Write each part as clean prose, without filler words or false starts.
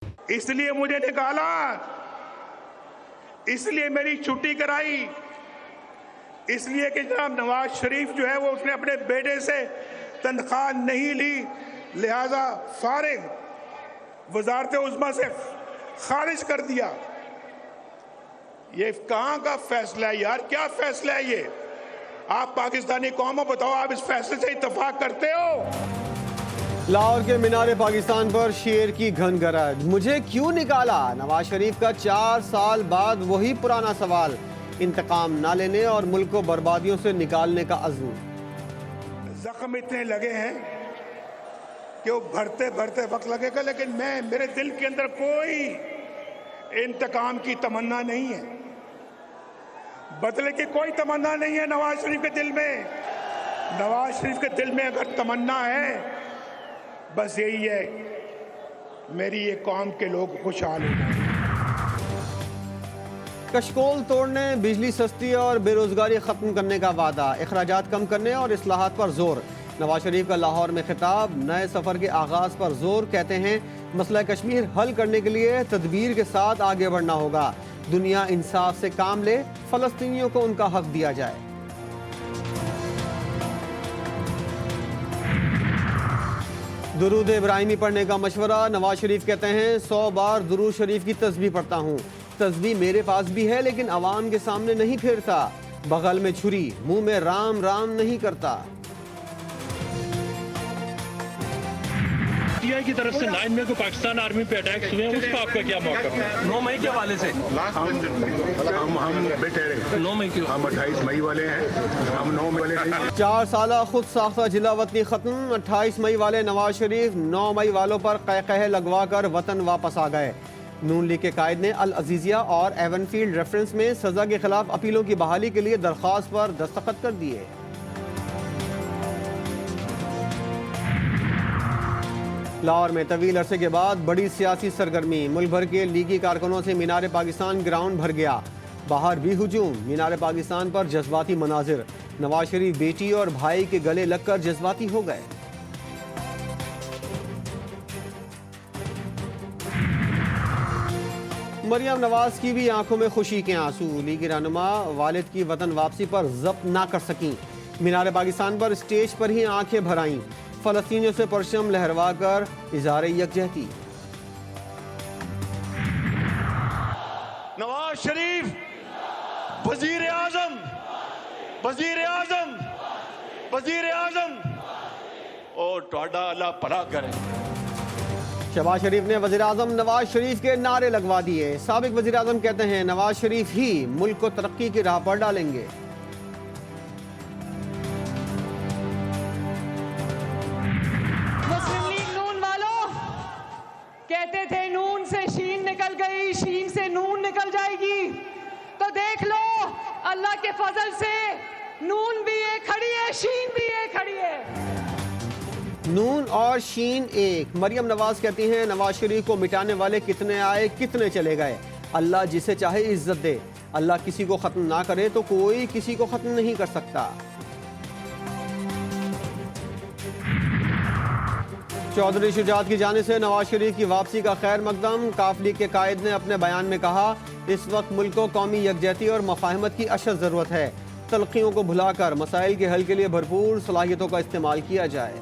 इसलिए मुझे निकाला, इसलिए मेरी छुट्टी कराई, इसलिए कि जनाब नवाज शरीफ जो है वो उसने अपने बेटे से तनख्वाह नहीं ली, लिहाजा फारिग वजारत उज़्मा से खारिज कर दिया। ये कहाँ का फैसला है यार? क्या फैसला है ये? आप पाकिस्तानी कौम बताओ, आप इस फैसले से इत्तेफाक करते हो? लाहौर के मीनार पाकिस्तान पर शेर की घन गरज, मुझे क्यों निकाला? नवाज शरीफ का 4 साल बाद वही पुराना सवाल, इंतकाम ना लेने और मुल्क को बर्बादियों से निकालने का अज़्म। जख्म इतने लगे हैं कि वो भरते भरते वक्त लगेगा, लेकिन मेरे दिल के अंदर कोई इंतकाम की तमन्ना नहीं है, बदले की कोई तमन्ना नहीं है नवाज शरीफ के दिल में। नवाज शरीफ के दिल में अगर तमन्ना है, बस यही है, मेरी ये कौम के लोग खुशहाल हो जाए। कशकोल तोड़ने, बिजली सस्ती और बेरोजगारी खत्म करने का वादा, अखराजात कम करने और इस्लाहात पर जोर। नवाज शरीफ का लाहौर में खिताब, नए सफर के आगाज पर जोर। कहते हैं मसला कश्मीर हल करने के लिए तदबीर के साथ आगे बढ़ना होगा, दुनिया इंसाफ से काम ले, फलस्तीनियों को उनका हक दिया जाए। दुरूद इब्राहिमी पढ़ने का मशवरा, नवाज शरीफ कहते हैं 100 बार दुरूद शरीफ की तस्बीह पढ़ता हूँ। तस्बीह मेरे पास भी है लेकिन अवाम के सामने नहीं फेरता, बगल में छुरी मुंह में राम राम नहीं करता। पीटीआई की तरफ से 9 मई को पाकिस्तान आर्मी पे अटैक्स हुए हैं, उसका आपका क्या मौका है? 9 मई के हवाले से हम बेटे रहे 9 मई की हम 28 मई वाले हैं, हम 9 मई वाले नहीं। 4 साला खुद साख्ता जिला वतनी खत्म, 28 मई वाले नवाज शरीफ 9 मई वालों पर कह लगवा कर वतन वापस आ गए। नून लीग के कायद ने अल अजीजिया और एवनफील्ड रेफरेंस में सजा के खिलाफ अपीलों की बहाली के लिए दरख्वास्त पर दस्तखत कर दिए। लाहौर में तवील अरसे के बाद बड़ी सियासी सरगर्मी, मुल्क भर के लीगी कारकुनों से मीनार पाकिस्तान ग्राउंड भर गया, बाहर भी हुजूम। मीनार पाकिस्तान पर जज्बाती मनाजिर, नवाज शरीफ बेटी और भाई के गले लगकर जज्बाती हो गए। मरियम नवाज की भी आंखों में खुशी के आंसू, लीगी रहनुमा वालिद की वतन वापसी पर ज़ब्त ना कर सकीं, मीनार पाकिस्तान पर स्टेज पर ही आंखें भर आईं, फलस्तीनियों से परचम लहरवा कर इज़हार यकजहती। नवाज शरीफ वजीर आजम, वजीर आजम, वजीर आजम और ਤੁਹਾਡਾ अल्लाह भला करे। शहबाज शरीफ ने वज़ीर आज़म नवाज शरीफ के नारे लगवा दिए। साबिक वज़ीर आज़म कहते हैं नवाज शरीफ ही मुल्क को तरक्की की राह पर डालेंगे। मुस्लिम लीग नून वालों कहते थे नून से शीन निकल गई, शीन से नून निकल जाएगी, तो देख लो अल्लाह के फजल से नून भी एक खड़ी है, शीन भी एक खड़ी है। नून और शीन एक। मरियम नवाज कहती हैं नवाज शरीफ को मिटाने वाले कितने आए कितने चले गए, अल्लाह जिसे चाहे इज्जत दे, अल्लाह किसी को खत्म ना करे तो कोई किसी को खत्म नहीं कर सकता। चौधरी शुजात की जानिब से नवाज शरीफ की वापसी का खैर मकदम। काफ लीग के कायद ने अपने बयान में कहा इस वक्त मुल्क को कौमी यकजहती और मफाहमत की अशद ज़रूरत है, तलखियों को भुलाकर मसाइल के हल के लिए भरपूर सलाहियतों का इस्तेमाल किया जाए।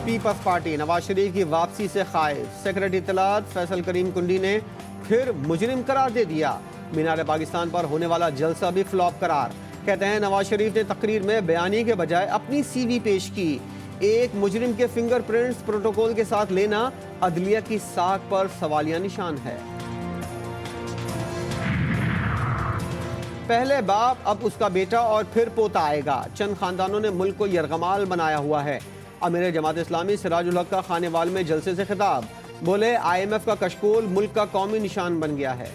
पीपल्स पार्टी नवाज शरीफ की वापसी से खाइफ, सेक्रेटरी इत्तलात फैसल करीम कुंडी ने फिर मुजरिम करार दे दिया। मीनार पाकिस्तान पर होने वाला जलसा भी फ्लॉप करार। कहते हैं नवाज शरीफ ने तकरीर में बयानी के बजाय अपनी CV पेश की। एक मुजरिम के फिंगरप्रिंट्स प्रोटोकॉल के साथ लेना अदलिया की साख पर सवालिया निशान है। पहले बाप, अब उसका बेटा और फिर पोता आएगा। चंद खानदानों ने मुल्क को यरगमाल बनाया हुआ है। अमीर जमात इस्लामी सिराजुल हक का खानेवाल में जलसे से खिताब, बोले IMF का कशकोल मुल्क का कौमी निशान बन गया है।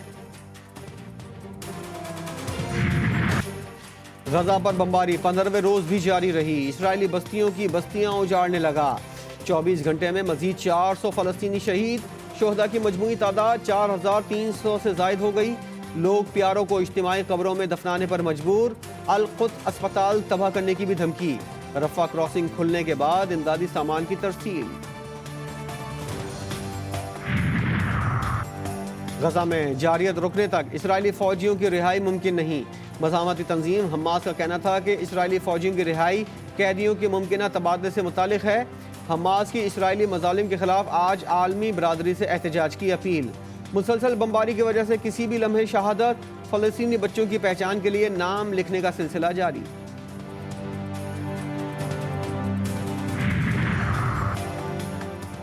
गजा पर बमबारी 15वें रोज भी जारी रही, इसराइली बस्तियों की बस्तियां उजाड़ने लगा। 24 घंटे में मजीद 400 फलस्तीनी शहीद, शोहदा की मजमूई तादाद 4300 से जायद हो गई। लोग प्यारों को इज्तिमाई कब्रों में दफनाने पर मजबूर। अल-कुद्स अस्पताल तबाह करने की भी धमकी। रफा क्रॉसिंग खुलने के बाद इमदादी सामान की तरसील। गजा में जारियत रुकने तक इसराइली फौजियों की रिहाई मुमकिन नहीं। मज़ामती तंजीम हमास का कहना था कि इसराइली फौजियों की रिहाई कैदियों के मुमकिन तबादले से मुतालिक है। हमास की इसराइली मज़ालिम के खिलाफ आज आलमी बरादरी से एहतजाज की अपील। मुसलसल बमबारी की वजह से किसी भी लम्हे शहादत, फ़लस्तीनी बच्चों की पहचान के लिए नाम लिखने का सिलसिला जारी।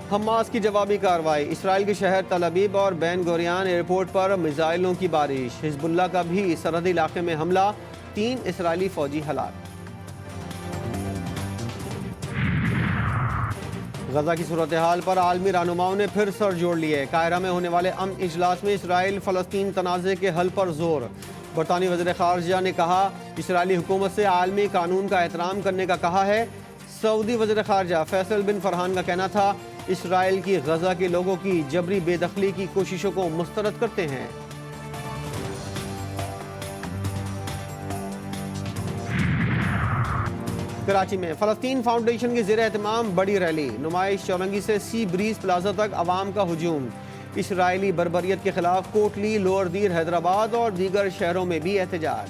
हमास की जवाबी कार्रवाई। इसराइल के शहर तल अबीब और बैन गोरियान एयरपोर्ट पर मिसाइलों की बारिश। हिजबुल्लाह का भी सरहदी इलाके में हमला, 3 इसराइली फौजी हलाक। गजा की सूरत हाल पर आलमी रहनुमाओं ने फिर सर जोड़ लिए। कायरा में होने वाले अमन इजलास में इसराइल फ़लस्तीन तनाज़े के हल पर जोर। बरतानी वज़ीर ख़ारजा ने कहा, इसराइली हुकूमत से आलमी कानून का एहतराम करने का कहा है। सऊदी वज़ीर ख़ारजा फैसल बिन फरहान का कहना था, इसराइल की गजा के लोगों की जबरी बेदखली की कोशिशों को मुस्तरद करते हैं। कराची में फ़लस्तीन फाउंडेशन की ज़ेर एहतमाम बड़ी रैली। नुमाइश चौरंगी से सी ब्रीज प्लाजा तक अवाम का हुजूम। इसराइली बर्बरियत के खिलाफ कोटली, लोअर दीर, हैदराबाद और दीगर शहरों में भी एहतजाज।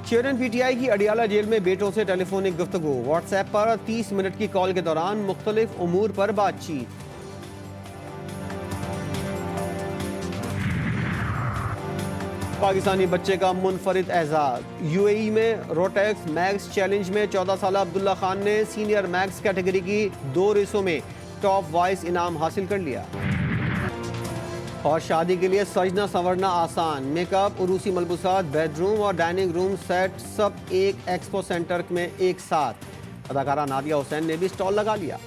चेयरमैन पीटीआई की अडियाला जेल में बेटों से टेलीफोनिक गुफ्तगू। व्हाट्सएप पर 30 मिनट की कॉल के दौरान मुख्तलिफ उमूर पर बातचीत। पाकिस्तानी बच्चे का मुनफरिद एजाज। यूएई में रोटेक्स मैक्स चैलेंज में 14 साल अब्दुल्ला खान ने सीनियर मैक्स कैटेगरी की 2 रेसों में टॉप वाइस इनाम हासिल कर लिया। और शादी के लिए सजना संवरना आसान। मेकअप, उरूसी मलबूसात, बेडरूम और डाइनिंग रूम सेट सब एक एक्सपो सेंटर में एक साथ। अदाकारा नादिया हुसैन ने भी स्टॉल लगा लिया।